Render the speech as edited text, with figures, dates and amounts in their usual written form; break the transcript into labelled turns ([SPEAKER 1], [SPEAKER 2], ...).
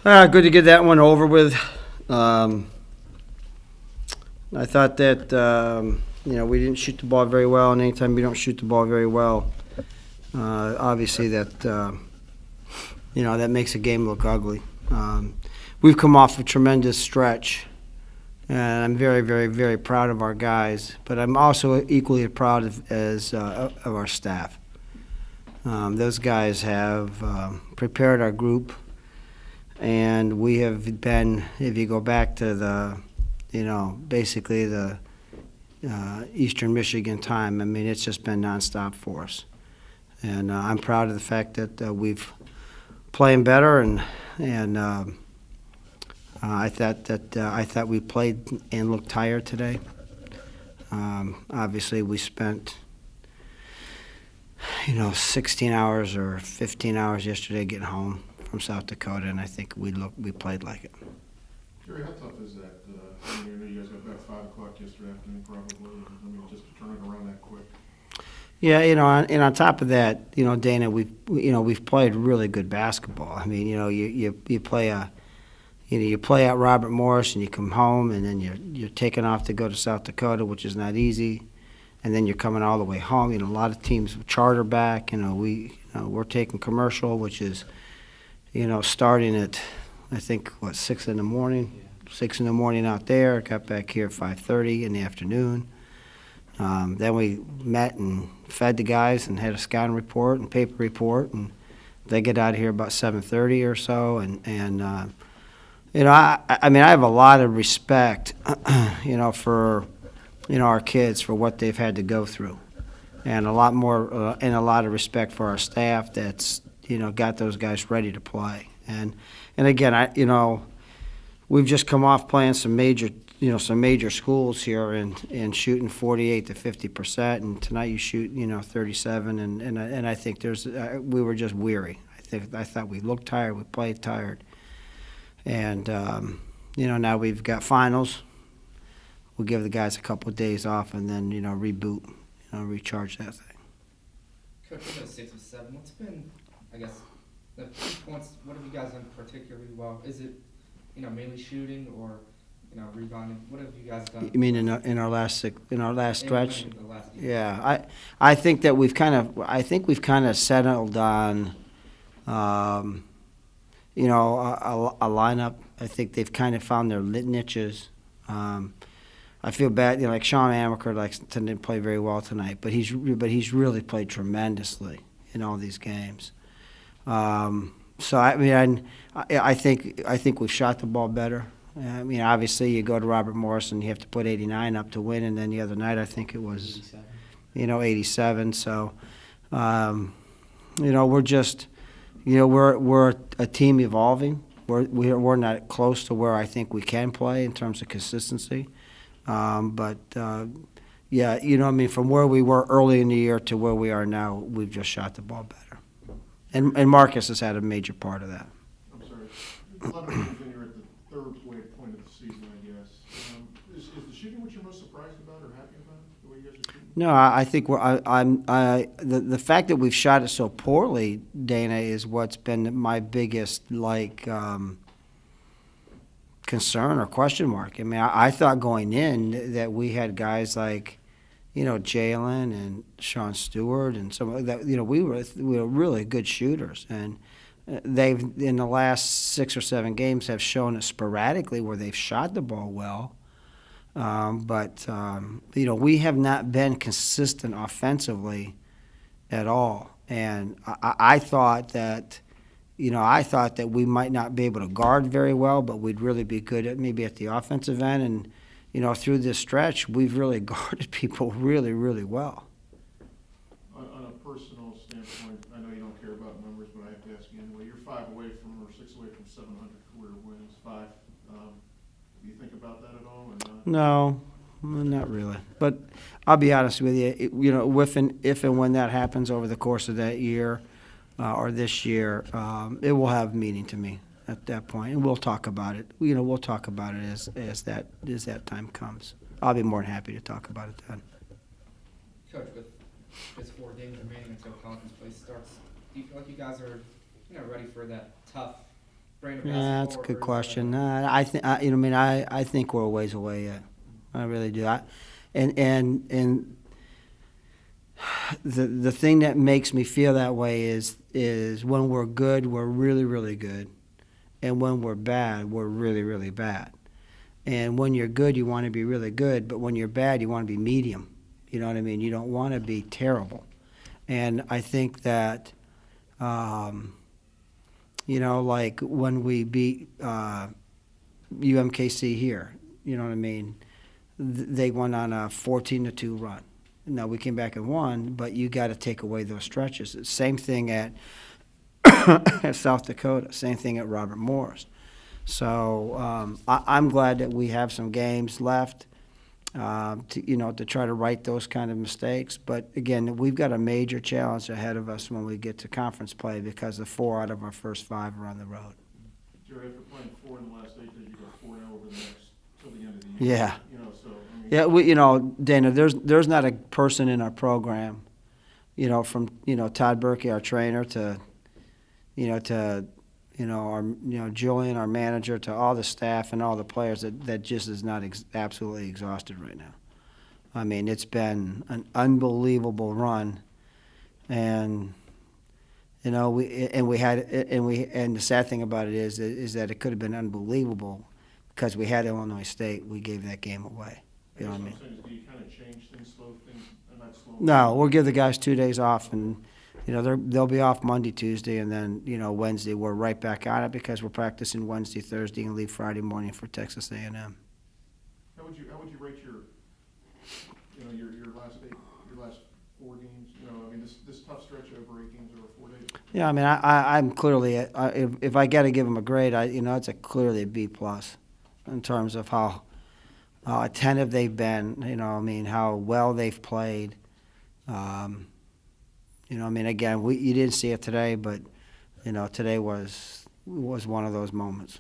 [SPEAKER 1] Good to get that one over with. Um, I thought that we didn't shoot the ball very well, and anytime you don't shoot the ball very well, obviously that makes a game look ugly. We've come off a tremendous stretch, and I'm very, very, very proud of our guys. But I'm also equally proud of our staff. Those guys have prepared our group. And we have been, if you go back to basically the Eastern Michigan time, I mean, it's just been nonstop for us. And I'm proud of the fact that we've playing better, and I thought we played and looked tired today. Obviously, we spent 16 hours or 15 hours yesterday getting home from South Dakota, and I think we played like it.
[SPEAKER 2] Jerry, how tough is that? I know you guys got back 5 o'clock yesterday afternoon, probably. Just to turn it around that quick.
[SPEAKER 1] Yeah, and on top of that, Dana, we've played really good basketball. I mean, you play at Robert Morris, and you come home, and then you're taking off to go to South Dakota, which is not easy, and then you're coming all the way home. A lot of teams charter back. We're taking commercial, which is starting at, I think, 6 in the morning? 6 in the morning out there, got back here at 5:30 in the afternoon. Then we met and fed the guys and had a scouting report and paper report, and they get out of here about 7:30 or so. I have a lot of respect, for, our kids for what they've had to go through, and a lot of respect for our staff that's got those guys ready to play. And again, we've just come off playing some major schools here and shooting 48 to 50%, and tonight you shoot 37, and I think we were just weary. I thought we looked tired, we played tired, and now we've got finals. We'll give the guys a couple of days off and then reboot, recharge that thing.
[SPEAKER 3] Coach, for those 6 of 7, what's been, I guess, the key points? What have you guys done particularly well? Is it, mainly shooting or, rebounding? What have you guys done?
[SPEAKER 1] You mean in our last stretch?
[SPEAKER 3] The last
[SPEAKER 1] Yeah, I think that we've kind of settled on, a lineup. I think they've kind of found their niches. I feel bad, like Sean Amaker didn't play very well tonight, but he's really played tremendously in all these games. So I think we've shot the ball better. I mean, obviously you go to Robert Morris and you have to put 89 up to win, and then the other night I think it was 87. So we're just we're a team evolving. We're not close to where I think we can play in terms of consistency. From where we were early in the year to where we are now, we've just shot the ball better. And Marcus has had a major part of that.
[SPEAKER 2] I'm sorry. 11 games in, you're at the third point of the season, I guess. Is the shooting what you're most surprised about or happy about, the way you guys are shooting?
[SPEAKER 1] No, I think the fact that we've shot it so poorly, Dana, is what's been my biggest concern or question mark. I mean, I thought going in that we had guys like, Jalen and Sean Stewart and some of that. We were really good shooters, and they've in the last 6 or 7 games have shown us sporadically where they've shot the ball well. But we have not been consistent offensively at all, and I thought that. I thought that we might not be able to guard very well, but we'd really be good at the offensive end. And, through this stretch, we've really guarded people really, really well.
[SPEAKER 2] On a personal standpoint, I know you don't care about numbers, but I have to ask you anyway. You're 5 away from, or 6 away from 700 career wins. 5. Do you think about that at all, or not?
[SPEAKER 1] No, not really. But I'll be honest with you. If and when that happens over the course of that year, or this year, it will have meaning to me at that point, and we'll talk about it. We'll talk about it as that time comes. I'll be more than happy to talk about it then.
[SPEAKER 3] Coach, with just 4 games remaining until conference play starts, do you feel like you guys are, ready for that tough brand of
[SPEAKER 1] Yeah,
[SPEAKER 3] basketball?
[SPEAKER 1] that's a
[SPEAKER 3] or
[SPEAKER 1] good
[SPEAKER 3] is it
[SPEAKER 1] question. I think, you know, I mean, I think we're a ways away yet. I really do. And the thing that makes me feel that way is when we're good, we're really, really good. And when we're bad, we're really, really bad. And when you're good, you want to be really good. But when you're bad, you want to be medium. You know what I mean? You don't want to be terrible. And I think that, you know, like when we beat UMKC here, you know what I mean? They went on a 14-2 run. Now, we came back and won, but you got to take away those stretches. Same thing at at South Dakota, same thing at Robert Morris. So I'm glad that we have some games left to try to right those kind of mistakes. But again, we've got a major challenge ahead of us when we get to conference play because the 4 out of our first 5 are on the road.
[SPEAKER 2] Jerry, after playing 4 in the last 8 days, you go 4-0 over the next till the end of the year.
[SPEAKER 1] Yeah.
[SPEAKER 2] You know, so I mean,
[SPEAKER 1] Yeah, Dana, there's not a person in our program, from Todd Berkey, our trainer, to Julian, our manager, to all the staff and all the players that just is not absolutely exhausted right now. I mean, it's been an unbelievable run, and and the sad thing about it is that it could have been unbelievable because we had Illinois State. We gave that game away. You know what I mean?
[SPEAKER 2] I'm saying is, do you kind of change things, slow things, not slow?
[SPEAKER 1] No, we'll give the guys 2 days off, and they'll be off Monday, Tuesday, and then Wednesday we're right back on it because we're practicing Wednesday, Thursday, and leave Friday morning for Texas A&M.
[SPEAKER 2] How would you rate your last 4 games? I mean this tough stretch over 8 games over 4 days.
[SPEAKER 1] Yeah, I mean I'm clearly if I got to give them a grade, it's clearly a B+ in terms of how attentive they've been. I mean how well they've played. I mean, again, you didn't see it today, but today was one of those moments.